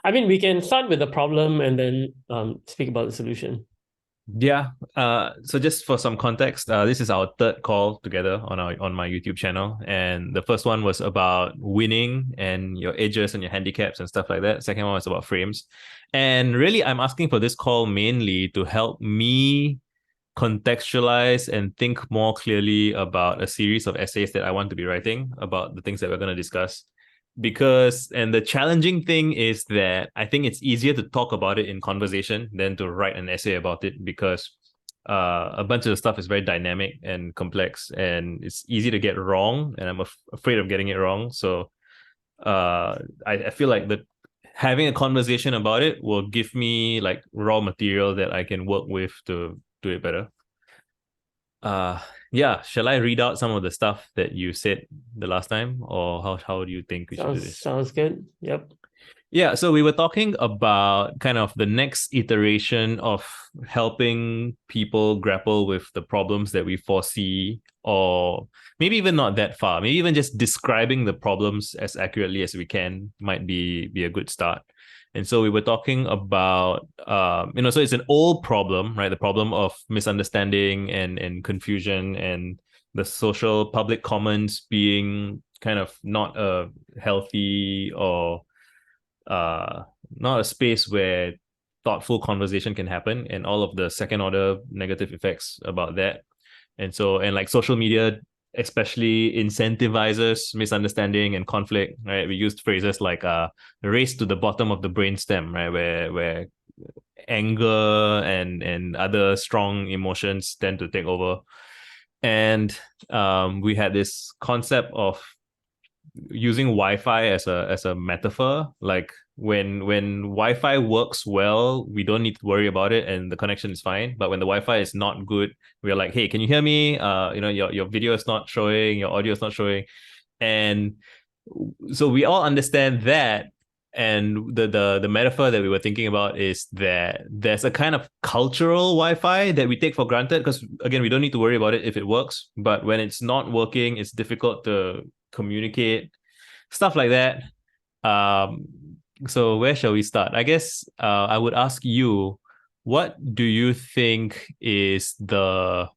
I mean, we can start with the problem and then speak about the solution. Yeah. So just for some context, this is our third call together on my YouTube channel, and the first one was about winning and your edges and your handicaps and stuff like that. Second one was about frames, and really, I'm asking for this call mainly to help me contextualize and think more clearly about a series of essays that I want to be writing about the things that we're going to discuss. Because, and the challenging thing is that I think it's easier to talk about it in conversation than to write an essay about it because a bunch of the stuff is very dynamic and complex and it's easy to get wrong. And I'm afraid of getting it wrong. So I feel like the having a conversation about it will give me like raw material that I can work with to do it better. Uh yeah, shall I read out some of the stuff that you said the last time, or how do you think we should do this? Sounds good. Yep. Yeah, so we were talking about kind of the next iteration of helping people grapple with the problems that we foresee, or maybe even not that far. Maybe even just describing the problems as accurately as we can might be a good start. And so we were talking about, so it's an old problem, right? The problem of misunderstanding and confusion and the social public commons being kind of not a healthy or uh, not a space where thoughtful conversation can happen, and all of the second order negative effects about that. And so, and like social media especially incentivizes misunderstanding and conflict, right? We used phrases like race to the bottom of the brainstem, right? Where anger and other strong emotions tend to take over. And we had this concept of using Wi-Fi as a metaphor, like when Wi-Fi works well, we don't need to worry about it and the connection is fine. But when the Wi-Fi is not good, we're like, hey, can you hear me? Your video is not showing, your audio is not showing. And so we all understand that. And the metaphor that we were thinking about is that there's a kind of cultural Wi-Fi that we take for granted because again, we don't need to worry about it if it works. But when it's not working, it's difficult to communicate, stuff like that. Um, so where shall we start? I guess I would ask you, what do you think is the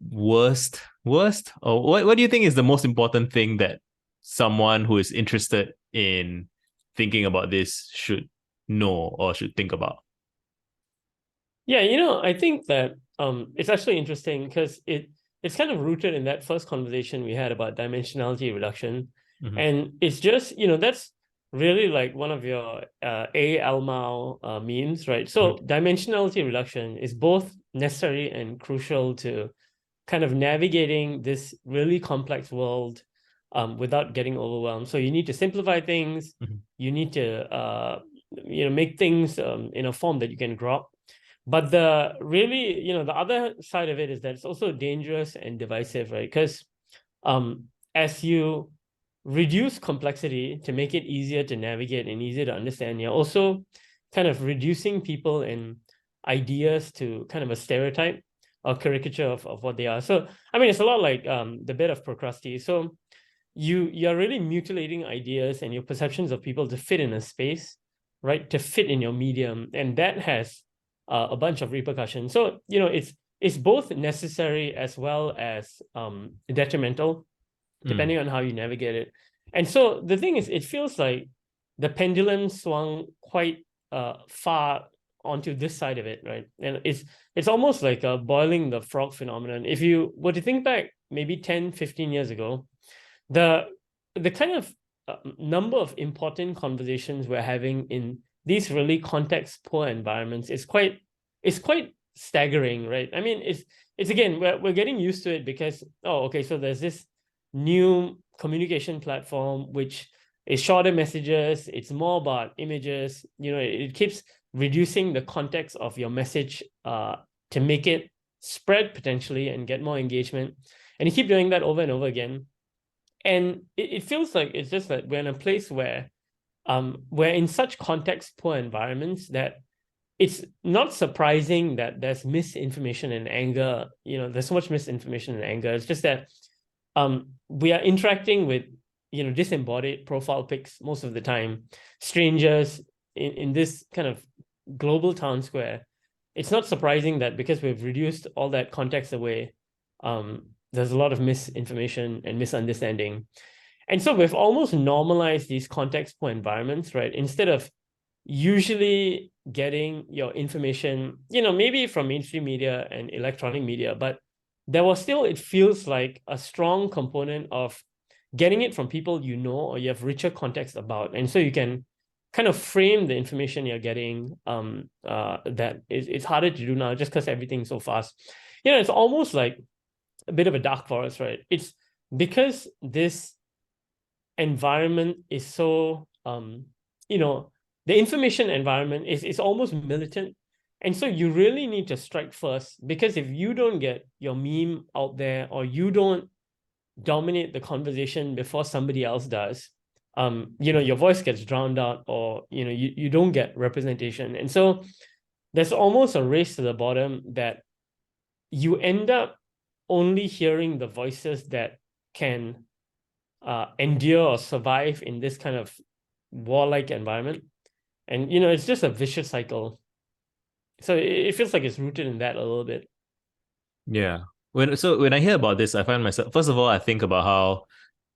worst, or what do you think is the most important thing that someone who is interested in thinking about this should know or should think about? Yeah, I think that it's actually interesting because it's kind of rooted in that first conversation we had about dimensionality reduction. Mm-hmm. And it's just, that's really like one of your A. Almau memes, right? So Mm-hmm. dimensionality reduction is both necessary and crucial to kind of navigating this really complex world without getting overwhelmed. So you need to simplify things. Mm-hmm. You need to make things in a form that you can drop. But the really, the other side of it is that it's also dangerous and divisive, right? Because as you reduce complexity to make it easier to navigate and easier to understand, you're also kind of reducing people and ideas to kind of a stereotype or caricature of what they are. So, I mean, it's a lot like the bit of Procrustes. So you're really mutilating ideas and your perceptions of people to fit in a space, right? To fit in your medium. And that has a bunch of repercussions. So, it's both necessary as well as detrimental, Mm. depending on how you navigate it. And so the thing is, it feels like the pendulum swung quite far onto this side of it, right? And it's almost like a boiling the frog phenomenon. If you were to think back maybe 10, 15 years ago, the the kind of number of important conversations we're having in these really context poor environments is quite staggering, right? I mean, it's again, we're getting used to it because, oh, okay, so there's this new communication platform which is shorter messages, it's more about images, it keeps reducing the context of your message to make it spread potentially and get more engagement, and you keep doing that over and over again. And it feels like it's just that we're in a place where we're in such context poor environments that it's not surprising that there's misinformation and anger. There's so much misinformation and anger. It's just that we are interacting with disembodied profile pics most of the time, strangers, in this kind of global town square, it's not surprising that because we've reduced all that context away, there's a lot of misinformation and misunderstanding. And so we've almost normalized these context poor environments, right? Instead of usually getting your information, maybe from mainstream media and electronic media, but there was still, it feels like a strong component of getting it from people or you have richer context about. And so you can kind of frame the information you're getting that it's harder to do now just because everything's so fast. It's almost like a bit of a dark forest, right? It's because this environment is so, the information environment is almost militant. And so you really need to strike first, because if you don't get your meme out there, or you don't dominate the conversation before somebody else does, your voice gets drowned out, or, you don't get representation. And so there's almost a race to the bottom that you end up only hearing the voices that can endure or survive in this kind of warlike environment. And, it's just a vicious cycle. So it feels like it's rooted in that a little bit. Yeah. When I hear about this, I find myself, first of all, I think about how,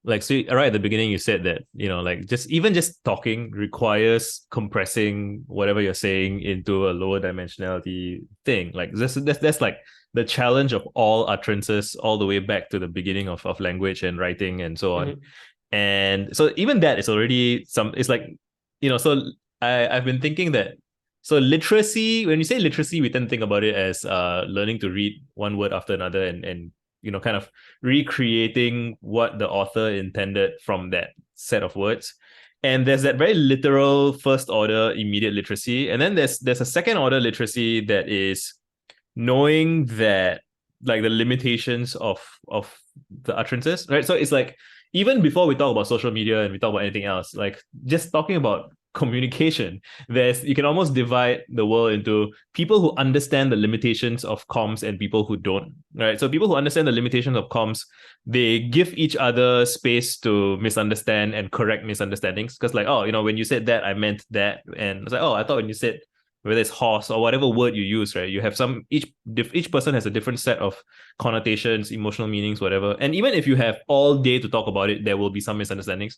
like, so right at the beginning, you said that, like just talking requires compressing whatever you're saying into a lower dimensionality thing. Like that's like the challenge of all utterances all the way back to the beginning of language and writing and so on. Mm-hmm. And so even that is already it's like, so I've been thinking that, so literacy, when you say literacy, we tend to think about it as learning to read one word after another and kind of recreating what the author intended from that set of words. And there's that very literal first order immediate literacy. And then there's a second order literacy that is knowing that, like, the limitations of the utterances, right? So it's like, even before we talk about social media and we talk about anything else, like just talking about communication, you can almost divide the world into people who understand the limitations of comms and people who don't, right? So people who understand the limitations of comms, they give each other space to misunderstand and correct misunderstandings, because like, oh, when you said that, I meant that. And it's like, oh, I thought when you said, whether it's horse or whatever word you use, right, you have each person has a different set of connotations, emotional meanings, whatever. And even if you have all day to talk about it, there will be some misunderstandings.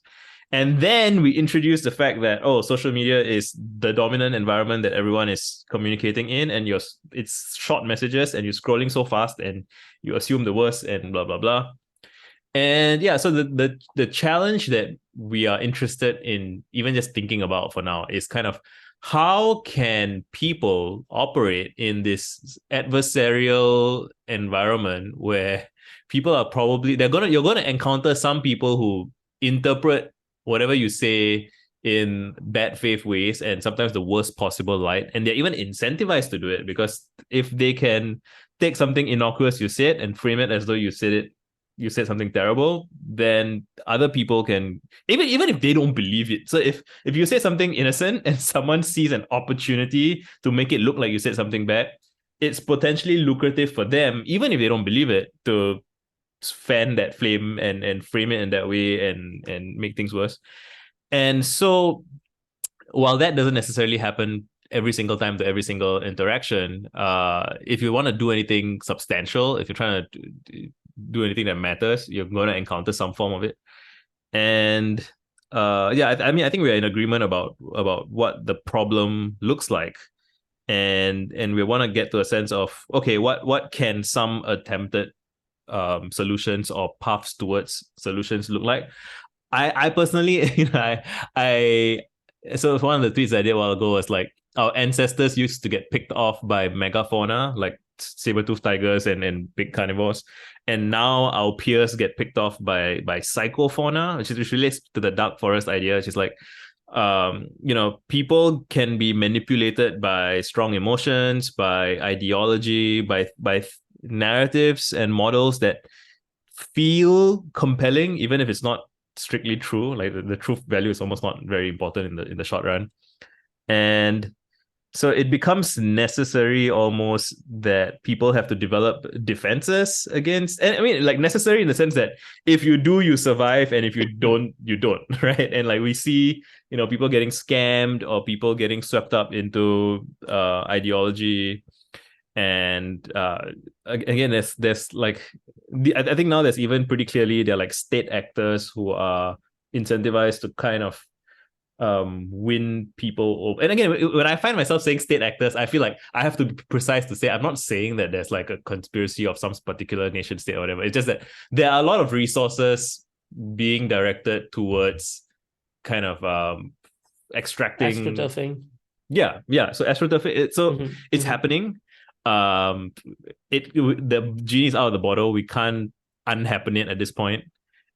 And then we introduce the fact that, oh, social media is the dominant environment that everyone is communicating in, and it's short messages, and you're scrolling so fast, and you assume the worst, and blah blah blah. And yeah, so the challenge that we are interested in even just thinking about for now is kind of, how can people operate in this adversarial environment where people are probably you're gonna encounter some people who interpret whatever you say in bad faith ways, and sometimes the worst possible light, and they're even incentivized to do it, because if they can take something innocuous you said and frame it as though you said something terrible, then other people can, even if they don't believe it. So if you say something innocent and someone sees an opportunity to make it look like you said something bad, it's potentially lucrative for them, even if they don't believe it, to fan that flame and frame it in that way and make things worse. And so while that doesn't necessarily happen every single time to every single interaction, if you want to do anything substantial, if you're trying to do anything that matters, you're going to encounter some form of it. And I mean, I think we're in agreement about what the problem looks like, and we want to get to a sense of, okay, what can some attempted solutions or paths towards solutions look like. I personally, so one of the tweets I did a while ago was like, our ancestors used to get picked off by megafauna, like saber-toothed tigers and big carnivores, and now our peers get picked off by psychofauna, which relates to the dark forest idea, which is like, people can be manipulated by strong emotions, by ideology, by narratives and models that feel compelling, even if it's not strictly true. Like the truth value is almost not very important in the short run. And So it becomes necessary almost that people have to develop defenses against, and I mean, like, necessary in the sense that if you do, you survive, and if you don't, you don't, right? And like we see, people getting scammed or people getting swept up into ideology. And again, there's like I think now there's even pretty clearly they're like state actors who are incentivized to kind of win people over. And again, when I find myself saying state actors, I feel like I have to be precise to say I'm not saying that there's like a conspiracy of some particular nation state or whatever. It's just that there are a lot of resources being directed towards kind of extracting astroturfing. Yeah. So astroturfing, it's happening. The genie's out of the bottle. We can't unhappen it at this point.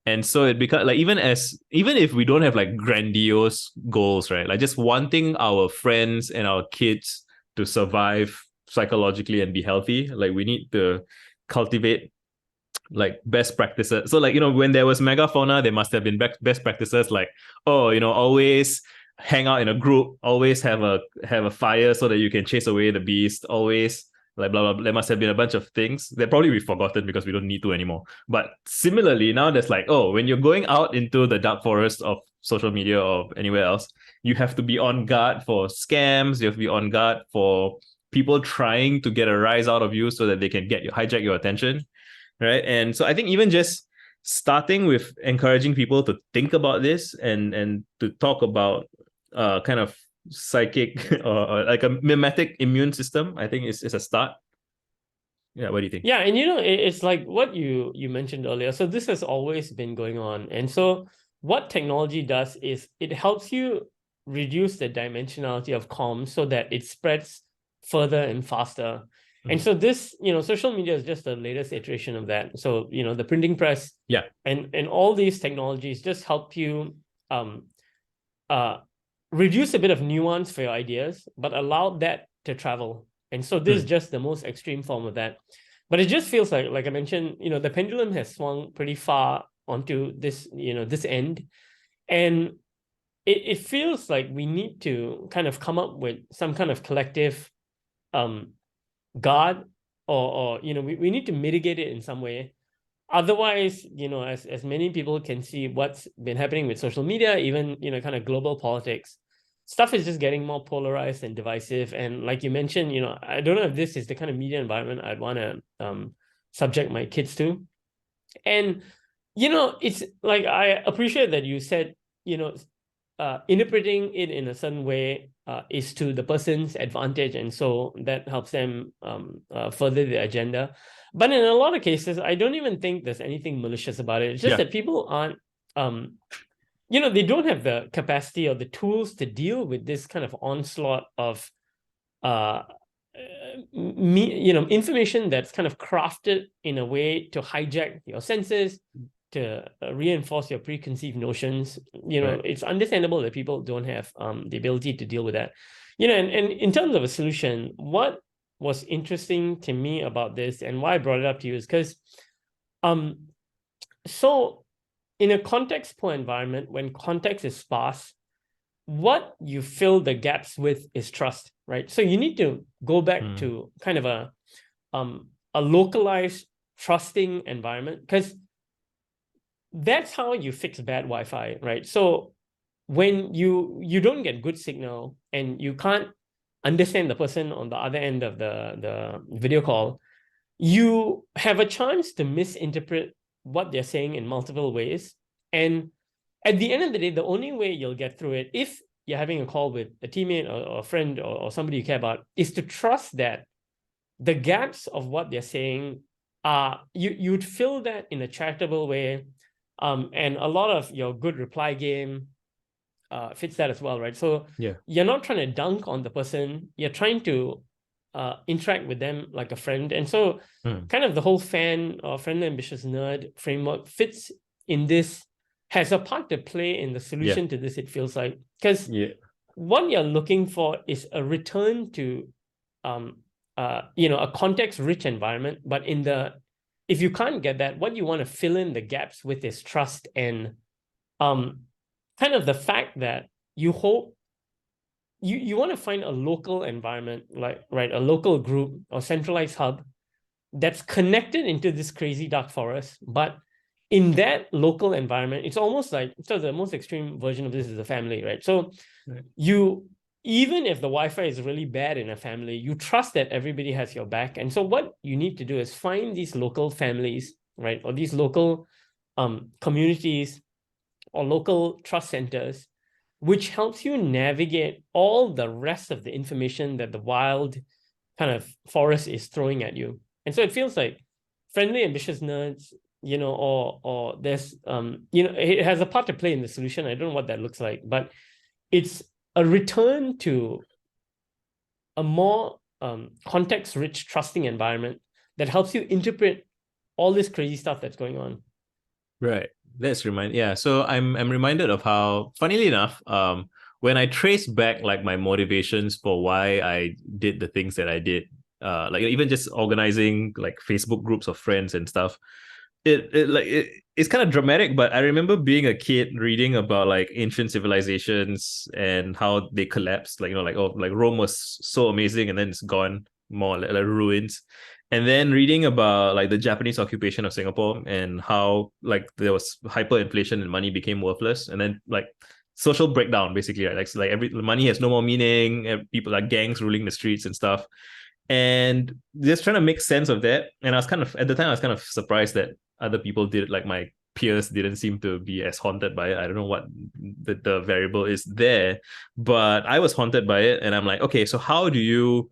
And so it becomes like, even if we don't have like grandiose goals, right? Like just wanting our friends and our kids to survive psychologically and be healthy, like we need to cultivate like best practices. So like, when there was megafauna, there must have been best practices like, always hang out in a group, always have a fire so that you can chase away the beast, always like blah, blah, blah. There must have been a bunch of things that probably we've forgotten because we don't need to anymore. But similarly, now there's like, when you're going out into the dark forest of social media or anywhere else, you have to be on guard for scams. You have to be on guard for people trying to get a rise out of you so that they can hijack your attention, right? And so I think even just starting with encouraging people to think about this and to talk about kind of psychic or like a mimetic immune system, I think is a start. Yeah, what do you think? Yeah, and it's like what you mentioned earlier. So this has always been going on. And so what technology does is it helps you reduce the dimensionality of comms so that it spreads further and faster. And so this, social media is just the latest iteration of that. So, the printing press, and all these technologies just help you reduce a bit of nuance for your ideas, but allow that to travel. And so this is just the most extreme form of that. But it just feels like I mentioned, the pendulum has swung pretty far onto this, this end. And it feels like we need to kind of come up with some kind of collective guard, or we need to mitigate it in some way. Otherwise, as many people can see what's been happening with social media, even kind of global politics, stuff is just getting more polarized and divisive. And like you mentioned, I don't know if this is the kind of media environment I'd want to subject my kids to. And it's like, I appreciate that you said, interpreting it in a certain way is to the person's advantage, and so that helps them further the agenda. But in a lot of cases, I don't even think there's anything malicious about it. It's just that people aren't, they don't have the capacity or the tools to deal with this kind of onslaught of, information that's kind of crafted in a way to hijack your senses, to reinforce your preconceived notions. Right. It's understandable that people don't have the ability to deal with that. And in terms of a solution, what was interesting to me about this and why I brought it up to you is because so in a context-poor environment, when context is sparse, what you fill the gaps with is trust, right? So you need to go back to kind of a localized, trusting environment, because that's how you fix bad Wi-Fi, right? So when you don't get good signal and you can't understand the person on the other end of the video call, you have a chance to misinterpret what they're saying in multiple ways. And at the end of the day, the only way you'll get through it, if you're having a call with a teammate or a friend or somebody you care about, is to trust that the gaps of what they're saying you'd fill that in a charitable way. And a lot of your good reply game fits that as well, right? So you're not trying to dunk on the person, you're trying to interact with them like a friend. And so kind of the whole fan or friendly ambitious nerd framework fits in this, has a part to play in the solution to this, it feels like. Because what you're looking for is a return to a context-rich environment, but if you can't get that, what you want to fill in the gaps with is trust and kind of the fact that you hope you want to find a local environment, like, right, a local group or centralized hub that's connected into this crazy dark forest. But in that local environment, it's almost like, so the most extreme version of this is a family, right? So Right. you, even if the Wi-Fi is really bad in a family, you trust that everybody has your back. And so what you need to do is find these local families, right, or these local communities or local trust centers, which helps you navigate all the rest of the information that the wild kind of forest is throwing at you. And so it feels like friendly ambitious nerds, or there's it has a part to play in the solution. I don't know what that looks like, but it's a return to a more context-rich, trusting environment that helps you interpret all this crazy stuff that's going on. Right. Yeah. So I'm reminded of how, funnily enough, when I trace back like my motivations for why I did the things that I did, like even just organizing like Facebook groups of friends and stuff, it's kind of dramatic, but I remember being a kid reading about like ancient civilizations and how they collapsed. Like, like, oh, like Rome was so amazing and then it's gone, more like ruins. And then reading about like the Japanese occupation of Singapore and how like there was hyperinflation and money became worthless, and then like social breakdown basically, right? Like every money has no more meaning, and people like gangs ruling the streets and stuff, and just trying to make sense of that. And I was kind of, at the time I was kind of surprised that other people did, like my peers didn't seem to be as haunted by it. I don't know what the variable is there, but I was haunted by it. And I'm like, okay, so how do you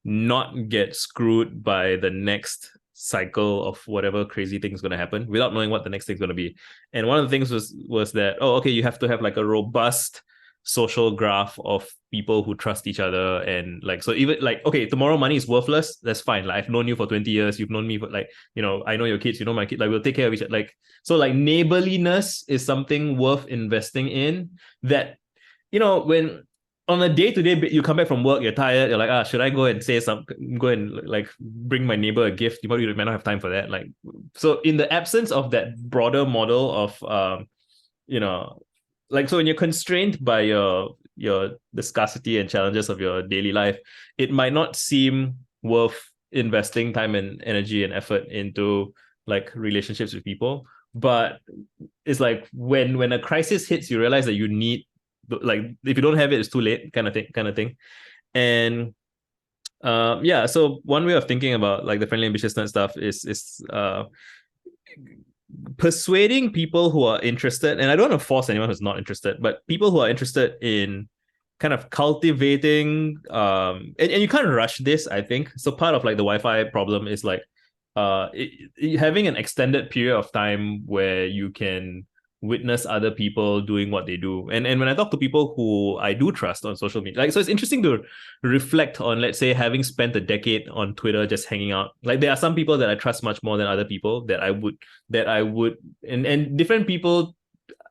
not get screwed by the next cycle of whatever crazy thing is going to happen without knowing what the next thing's going to be? And one of the things was that, oh, okay, you have to have like a robust social graph of people who trust each other. And like, so even like, okay, tomorrow money is worthless, that's fine. Like, I've known you for 20 years, you've known me for like, I know your kids, you know my kids, like we'll take care of each other. Like, so like neighborliness is something worth investing in. That, when on a day-to-day, you come back from work, you're tired, you're like, should I go and say something, go and like bring my neighbor a gift? You probably might not have time for that. Like, so in the absence of that broader model of like, so when you're constrained by the scarcity and challenges of your daily life, it might not seem worth investing time and energy and effort into like relationships with people. But it's like when a crisis hits, you realize that you need, like, if you don't have it, it's too late, kind of thing. And yeah, so one way of thinking about like the friendly ambitious nerd stuff is persuading people who are interested, and I don't want to force anyone who's not interested, but people who are interested in kind of cultivating, and you can't rush this, I think. So part of like the Wi-Fi problem is like having an extended period of time where you can witness other people doing what they do. And when I talk to people who I do trust on social media, like, so it's interesting to reflect on, let's say, having spent a decade on Twitter just hanging out. Like, there are some people that I trust much more than other people that I would and different people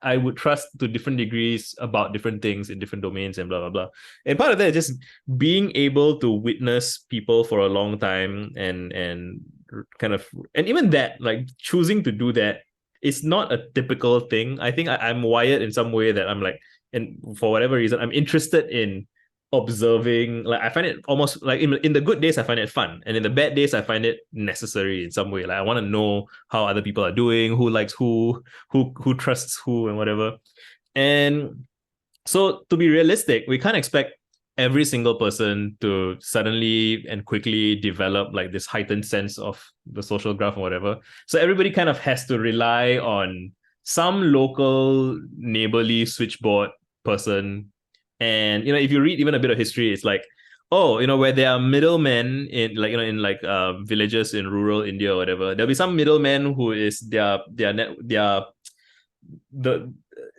I would trust to different degrees about different things in different domains and blah blah blah. And part of that is just being able to witness people for a long time, and kind of, and even that, like, choosing to do that is not a typical thing. I think I'm wired in some way that I'm like, and for whatever reason, I'm interested in observing. Like, I find it almost like in the good days I find it fun, and in the bad days I find it necessary in some way. Like, I want to know how other people are doing, who likes who trusts who, and whatever. And so, to be realistic, we can't expect every single person to suddenly and quickly develop like this heightened sense of the social graph or whatever. So everybody kind of has to rely on some local neighborly switchboard person. And if you read even a bit of history, it's like, oh, where there are middlemen in like, in like villages in rural India or whatever, there'll be some middleman who is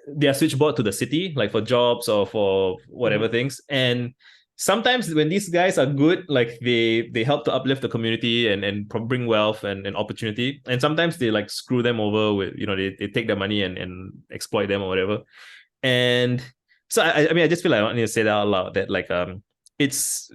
their switchboard to the city, like for jobs or for whatever things. And sometimes when these guys are good, like they help to uplift the community and bring wealth and opportunity. And sometimes they like screw them over with, they take their money and exploit them or whatever. And so I mean, I just feel like I want to say that out loud, that like it's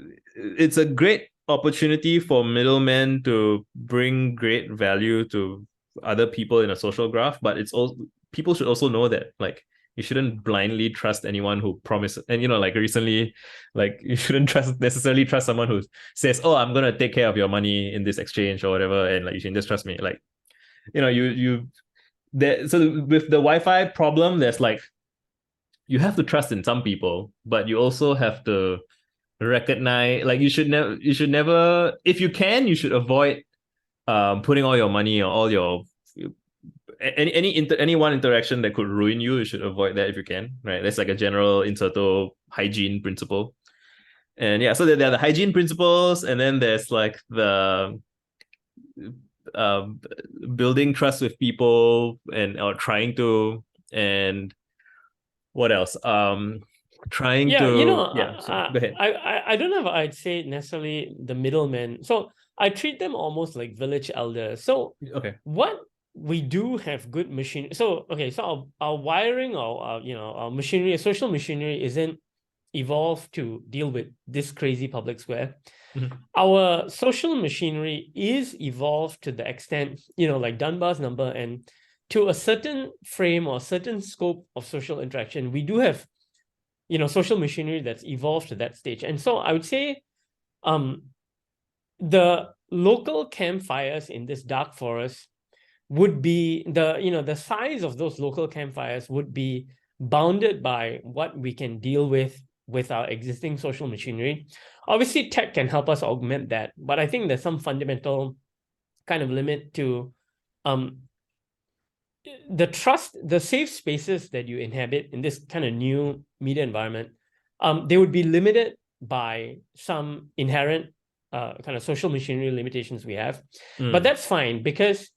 a great opportunity for middlemen to bring great value to other people in a social graph. But it's also, people should also know that like you shouldn't blindly trust anyone who promises. And like recently, like you shouldn't necessarily trust someone who says, "Oh, I'm gonna take care of your money in this exchange or whatever," and like you should just trust me. Like you there. So with the Wi-Fi problem, there's like you have to trust in some people, but you also have to recognize, like you should never, if you can, you should avoid putting all your money or all your any one interaction that could ruin you. You should avoid that if you can, right? That's like a general Inserto hygiene principle. And yeah, so there are the hygiene principles, and then there's like the um building trust with people and or trying to, and what else, trying Yeah, to, yeah, so go ahead. I don't know if I'd say necessarily the middlemen. So I treat them almost like village elders. So Okay. what we do have good machine. So okay, so our wiring or our machinery, social machinery isn't evolved to deal with this crazy public square. Mhm. Our social machinery is evolved to the extent, like Dunbar's number, and to a certain frame or certain scope of social interaction, we do have social machinery that's evolved to that stage. And so I would say the local campfires in this dark forest would be the size of those local campfires would be bounded by what we can deal with our existing social machinery. Obviously, tech can help us augment that, but I think there's some fundamental kind of limit to the safe spaces that you inhabit in this kind of new media environment. They would be limited by some inherent kind of social machinery limitations we have. But that's fine, because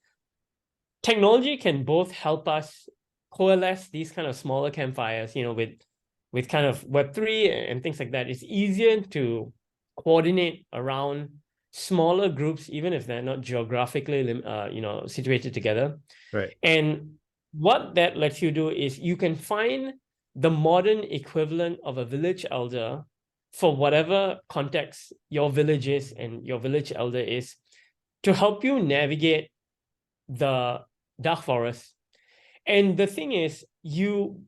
technology can both help us coalesce these kind of smaller campfires, with kind of Web3 and things like that. It's easier to coordinate around smaller groups, even if they're not geographically, situated together. Right. And what that lets you do is you can find the modern equivalent of a village elder for whatever context your village is and your village elder is, to help you navigate the dark forest. And the thing is, you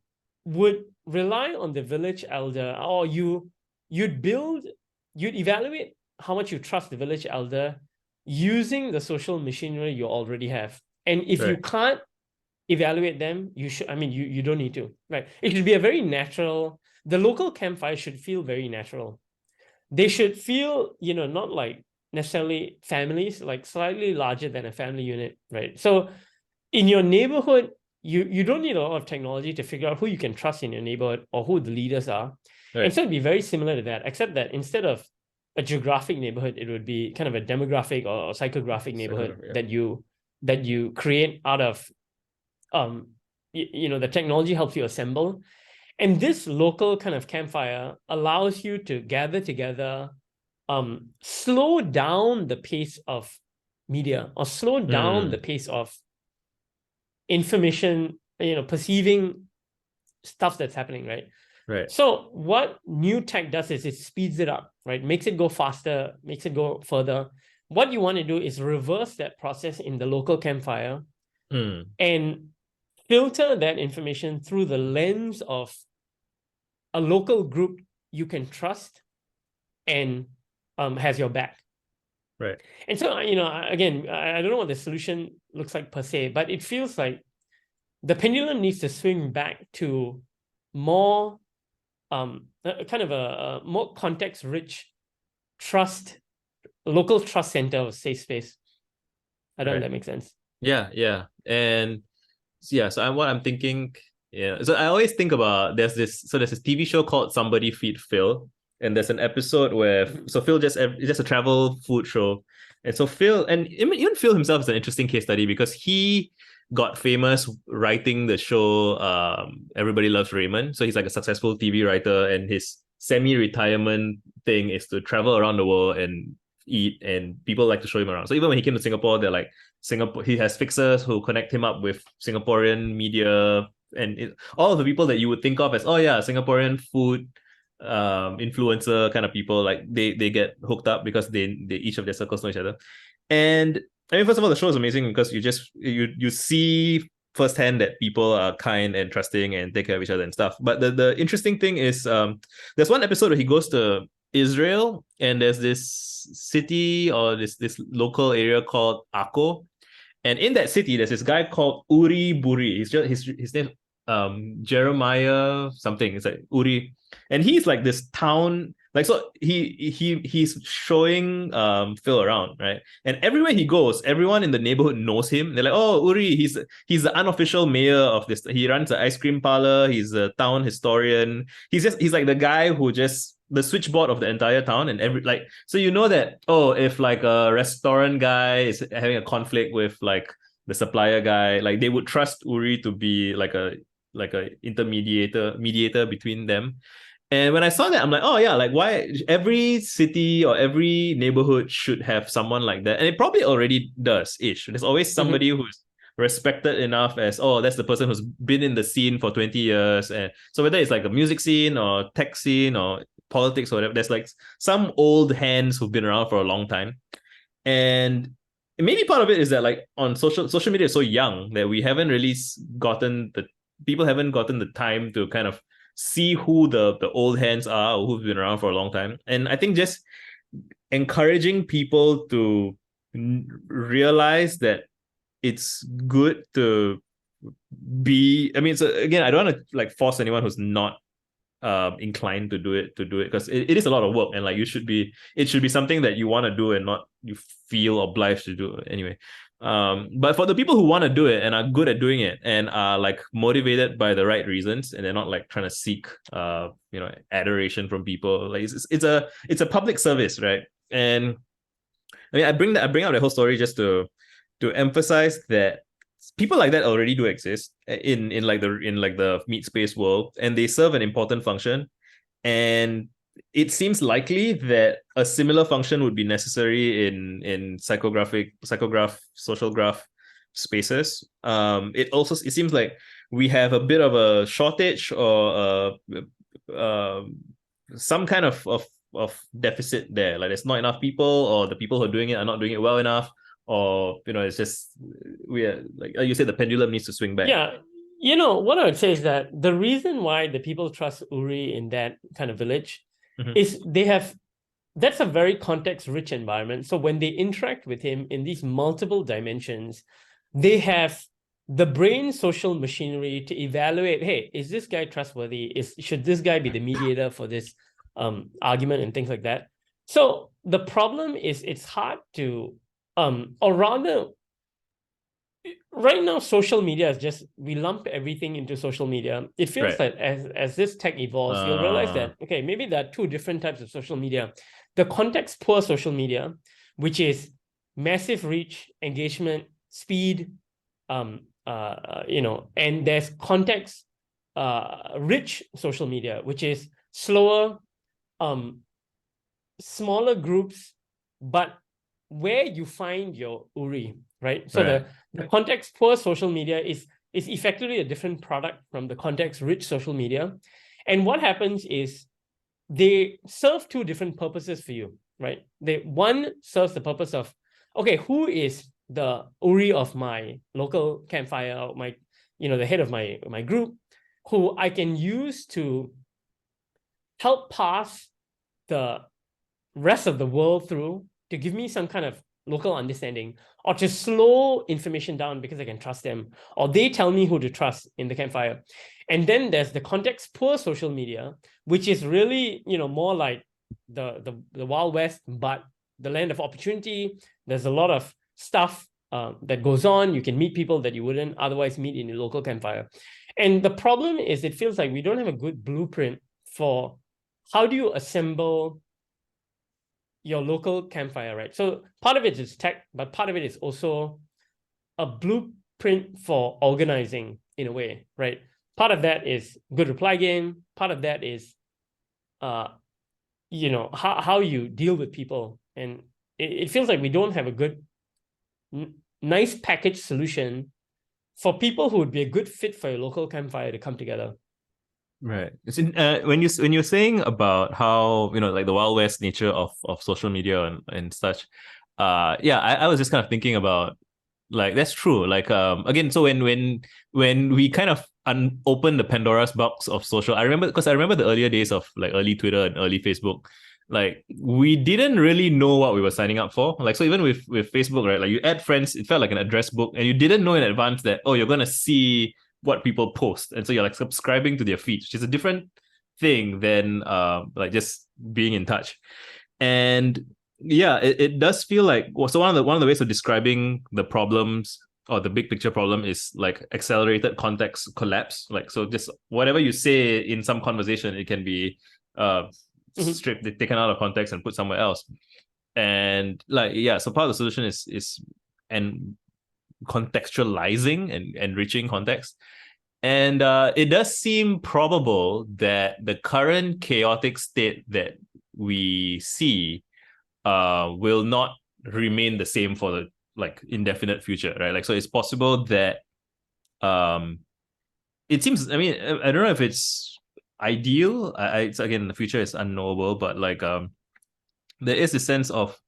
would rely on the village elder, or you'd evaluate how much you trust the village elder using the social machinery you already have. And if you can't evaluate them, you don't need to, right? It should be a very natural, the local campfire should feel very natural. They should feel, not like necessarily families, like slightly larger than a family unit, right? So in your neighborhood, you don't need a lot of technology to figure out who you can trust in your neighborhood or who the leaders are. Right. And so it'd be very similar to that, except that instead of a geographic neighborhood, it would be kind of a demographic or psychographic neighborhood that you create out of the technology helps you assemble. And this local kind of campfire allows you to gather together, slow down the pace of media, or slow down the pace of information, perceiving stuff that's happening, right? Right. So what new tech does is it speeds it up, right? Makes it go faster, makes it go further. What you want to do is reverse that process in the local campfire and filter that information through the lens of a local group you can trust and has your back. Right. And so, again, I don't know what the solution looks like per se, but it feels like the pendulum needs to swing back to more kind of a more context-rich trust, local trust center of safe space. I don't know if that makes sense. Yeah. And yeah, so what I'm thinking, so I always think about there's this TV show called Somebody Feed Phil, and there's an episode where so Phil it's just a travel food show, and so Phil, and even Phil himself is an interesting case study because he got famous writing the show Everybody Loves Raymond. So he's like a successful TV writer, and his semi-retirement thing is to travel around the world and eat, and people like to show him around. So even when he came to Singapore, they're like, he has fixers who connect him up with Singaporean media and all of the people that you would think of as, oh yeah, Singaporean food influencer kind of people, like they get hooked up because they each of their circles know each other. And I mean, first of all, the show is amazing because you see firsthand that people are kind and trusting and take care of each other and stuff. But the interesting thing is, there's one episode where he goes to Israel, and there's this city or this local area called Akko. And in that city, there's this guy called Uri Buri. His name Jeremiah something. It's like Uri, and he's like this town. Like, so he's showing Phil around, right? And everywhere he goes, everyone in the neighborhood knows him. They're like, oh, Uri, he's the unofficial mayor of this. He runs an ice cream parlor. He's a town historian. He's like the guy who just the switchboard of the entire town. And so you know that, oh, if like a restaurant guy is having a conflict with like the supplier guy, like they would trust Uri to be like a mediator between them. And when I saw that, I'm like, oh yeah, like why every city or every neighborhood should have someone like that. And it probably already does ish. There's always somebody who's respected enough as, oh, that's the person who's been in the scene for 20 years. And so whether it's like a music scene or tech scene or politics or whatever, there's like some old hands who've been around for a long time. And maybe part of it is that like on social media is so young that we haven't really people haven't gotten the time to kind of see who the old hands are or who've been around for a long time. And I think just encouraging people to realize that it's good to be, I mean, so again, I don't want to like force anyone who's not inclined to do it because it is a lot of work, and like it should be something that you want to do and not you feel obliged to do anyway. But for the people who want to do it and are good at doing it and are like motivated by the right reasons, and they're not like trying to seek adoration from people, like it's a public service, right? And I mean, I bring out the whole story just to emphasize that people like that already do exist in the meat space world, and they serve an important function. And it seems likely that a similar function would be necessary in psychograph, social graph spaces. It seems like we have a bit of a shortage or some kind of deficit there. Like there's not enough people, or the people who are doing it are not doing it well enough, or it's just we are like you said, the pendulum needs to swing back. Yeah. What I would say is that the reason why the people trust Uri in that kind of village is that's a very context-rich environment. So when they interact with him in these multiple dimensions, they have the brain social machinery to evaluate, hey, is this guy trustworthy? Should this guy be the mediator for this argument and things like that? So the problem is it's hard to, or rather, right now, social media is just, we lump everything into social media. It feels like as this tech evolves, you'll realize that, okay, maybe there are two different types of social media. The context-poor social media, which is massive reach, engagement, speed, and there's context rich social media, which is slower, smaller groups, but where you find your Uri, right? So the context-poor social media is effectively a different product from the context-rich social media. And what happens is they serve two different purposes for you, right? One serves the purpose of, okay, who is the Uri of my local campfire, or my, the head of my group, who I can use to help pass the rest of the world through, to give me some kind of local understanding, or to slow information down because I can trust them, or they tell me who to trust in the campfire. And then there's the context-poor social media, which is really, more like the Wild West, but the land of opportunity. There's a lot of stuff that goes on. You can meet people that you wouldn't otherwise meet in your local campfire. And the problem is, it feels like we don't have a good blueprint for how do you assemble your local campfire, right? So part of it is tech, but part of it is also a blueprint for organizing in a way, right? Part of that is good reply game. Part of that is, how you deal with people. And it feels like we don't have a good, nice package solution for people who would be a good fit for your local campfire to come together. Right. When you're saying about how like the Wild West nature of social media and such, I was just kind of thinking about Like that's true. Like again, so when we kind of opened the Pandora's box of social, I remember the earlier days of like early Twitter and early Facebook. Like we didn't really know what we were signing up for. Like so even with Facebook, right? Like you add friends, it felt like an address book, and you didn't know in advance that oh you're gonna see what people post, and so you're like subscribing to their feeds, which is a different thing than like just being in touch. And yeah, it does feel like so one of the ways of describing the problems or the big picture problem is like accelerated context collapse. Like so just whatever you say in some conversation, it can be stripped, taken out of context and put somewhere else. And like yeah, so part of the solution is and contextualizing and enriching context. And it does seem probable that the current chaotic state that we see will not remain the same for the like indefinite future, right? Like so it's possible that it seems, I mean, I don't know if it's ideal. It's again, the future is unknowable, but like there is a sense of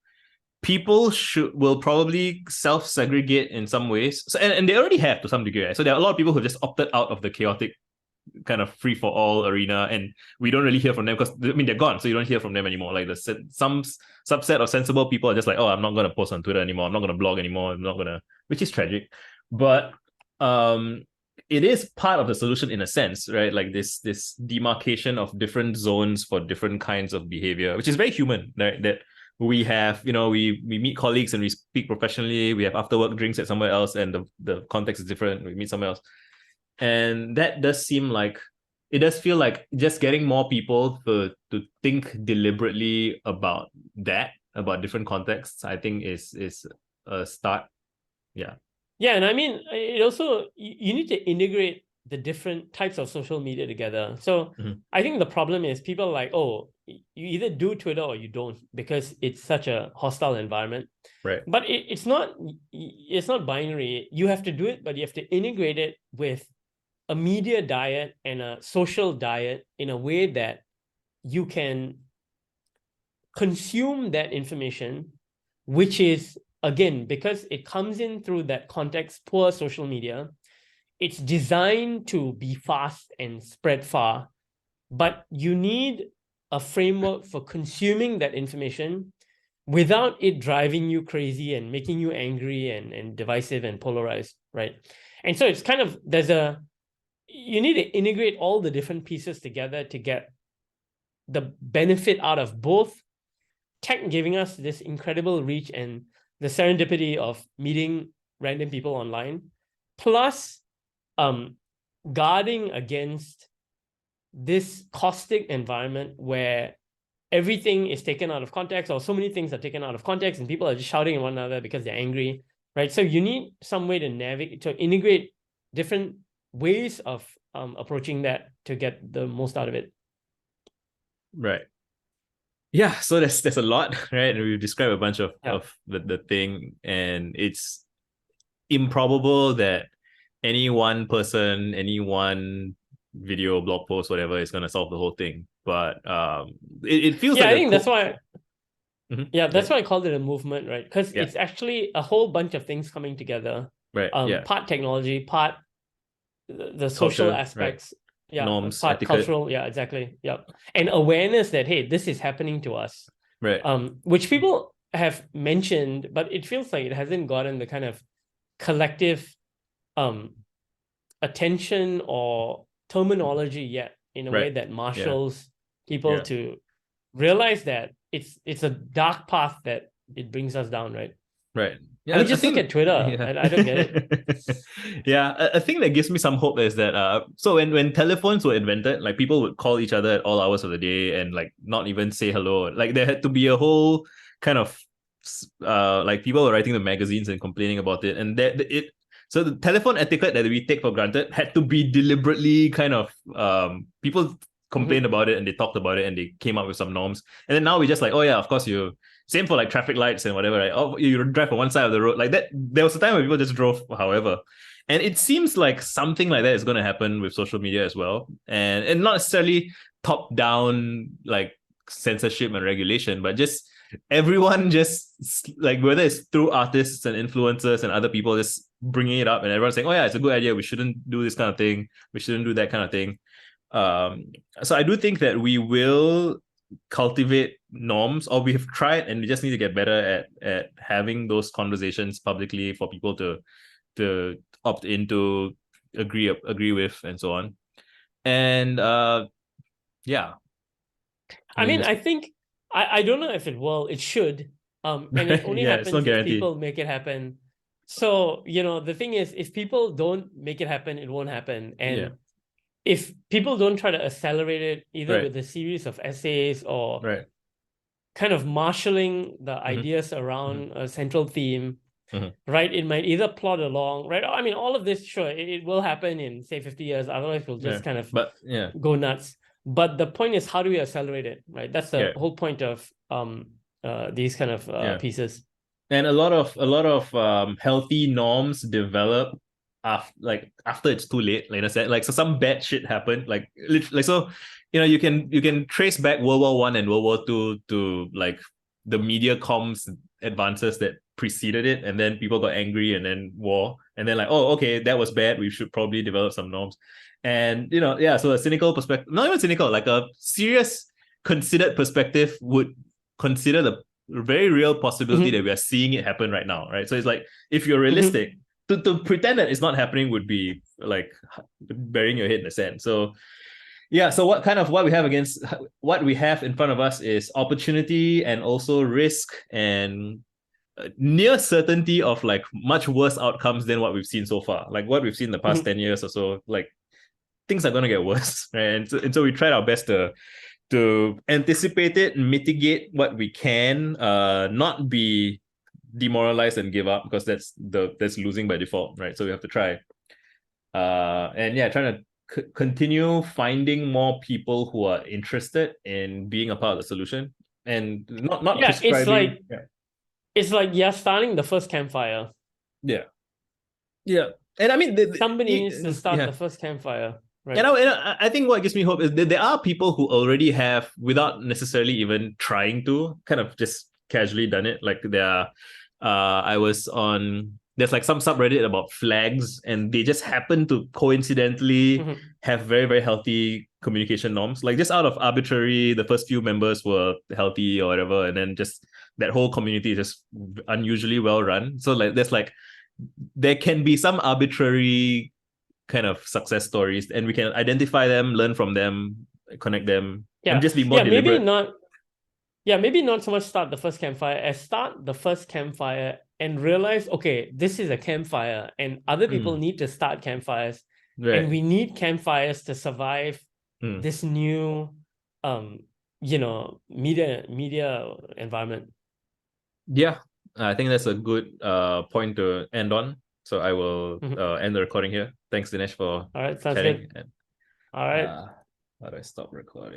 people will probably self-segregate in some ways. So and they already have to some degree, right? So there are a lot of people who just opted out of the chaotic kind of free for all arena, and we don't really hear from them because I mean they're gone, so you don't hear from them anymore. Like some subset of sensible people are just like, oh, I'm not gonna post on Twitter anymore, I'm not gonna blog anymore, I'm not gonna, which is tragic, but it is part of the solution in a sense, right? Like this demarcation of different zones for different kinds of behavior, which is very human, right? That we have, you know, we meet colleagues and we speak professionally, we have after work drinks at somewhere else, and the context is different, we meet somewhere else. And that does seem like, it does feel like just getting more people to think deliberately about that, about different contexts, I think is a start. Yeah. Yeah, and I mean, it also, you need to integrate the different types of social media together. So I think the problem is people are like, oh, you either do Twitter or you don't, because it's such a hostile environment. Right. But it's not binary. You have to do it, but you have to integrate it with a media diet and a social diet in a way that you can consume that information, which is, again, because it comes in through that context, poor social media, it's designed to be fast and spread far, but you need a framework for consuming that information without it driving you crazy and making you angry and divisive and polarized, right? And so it's kind of, you need to integrate all the different pieces together to get the benefit out of both tech giving us this incredible reach and the serendipity of meeting random people online, plus guarding against this caustic environment where everything is taken out of context, or so many things are taken out of context and people are just shouting at one another because they're angry, right? So you need some way to navigate, to integrate different ways of approaching that to get the most out of it. Right. Yeah, so there's a lot, right? And we've described a bunch of the thing, and it's improbable that any one person, any one video, blog post, whatever, is gonna solve the whole thing. But it feels like I think that's why. Yeah, that's why I called it a movement, right? Because it's actually a whole bunch of things coming together. Right. Part technology, part the social culture, aspects. Right. Norms, part etiquette. Cultural. Yeah, exactly. Yeah, and awareness that, hey, this is happening to us. Right. Which people have mentioned, but it feels like it hasn't gotten the kind of collective attention or terminology yet in a way that marshals people to realize that it's a dark path that it brings us down, right? Right. Yeah, I mean, just look at Twitter. I don't get it. A thing that gives me some hope is that so when telephones were invented, like people would call each other at all hours of the day and like not even say hello. Like there had to be a whole kind of like people were writing the magazines and complaining about it, and so the telephone etiquette that we take for granted had to be deliberately kind of people complained about it and they talked about it and they came up with some norms, and then now we just like, oh yeah, of course you. Same for like traffic lights and whatever, right? Oh, you drive on one side of the road like that. There was a time when people just drove however. And it seems like something like that is going to happen with social media as well. And not necessarily top down like censorship and regulation, but just everyone just like whether it's through artists and influencers and other people just bringing it up and everyone's saying, oh yeah, it's a good idea. We shouldn't do this kind of thing. We shouldn't do that kind of thing. So I do think that we will cultivate norms, or we have tried, and we just need to get better at having those conversations publicly for people to opt into, agree with, and so on. And yeah. I mean, I think I don't know if it will, it should. And it only yeah, it's happens not if guaranteed. people make it happen. So, the thing is, if people don't make it happen, it won't happen. And if people don't try to accelerate it, either with a series of essays or kind of marshalling the ideas around a central theme, right? It might either plod along, right? I mean, all of this, sure, it will happen in, say, 50 years. Otherwise, we'll just kind of go nuts. But the point is, how do we accelerate it, right? That's the whole point of these kind of pieces. And a lot of healthy norms develop after it's too late. Like I said, like so some bad shit happened. Like so, you can trace back World War I and World War II to like the media comms advances that preceded it, and then people got angry, and then war, and then like, oh, okay, that was bad. We should probably develop some norms. And so a cynical perspective, not even cynical, like a serious, considered perspective would consider the very real possibility that we are seeing it happen right now, right? So it's like, if you're realistic, to pretend that it's not happening would be like burying your head in the sand. So yeah, so what we have in front of us is opportunity and also risk and near certainty of like much worse outcomes than what we've seen so far. Like what we've seen the past 10 years or so, like things are going to get worse, right? And so we tried our best to anticipate it, mitigate what we can, not be demoralized and give up, because that's losing by default, right? So we have to try. And yeah, trying to continue finding more people who are interested in being a part of the solution, and not prescribing. It's like you're starting the first campfire. Yeah. And I mean, somebody needs to start the first campfire. Right. And I think what gives me hope is that there are people who already have, without necessarily even trying to, kind of just casually done it. Like there's like some subreddit about flags, and they just happen to coincidentally have very, very healthy communication norms. Like just out of arbitrary, the first few members were healthy or whatever, and then just that whole community is just unusually well run. So like there can be some arbitrary kind of success stories, and we can identify them, learn from them, connect them, and just be more deliberate. Maybe not so much start the first campfire as start the first campfire and realize, okay, this is a campfire and other people need to start campfires, and we need campfires to survive this new media environment. Yeah, I think that's a good point to end on. So I will end the recording here. Thanks, Dinesh, for chatting. All right. How do I stop recording?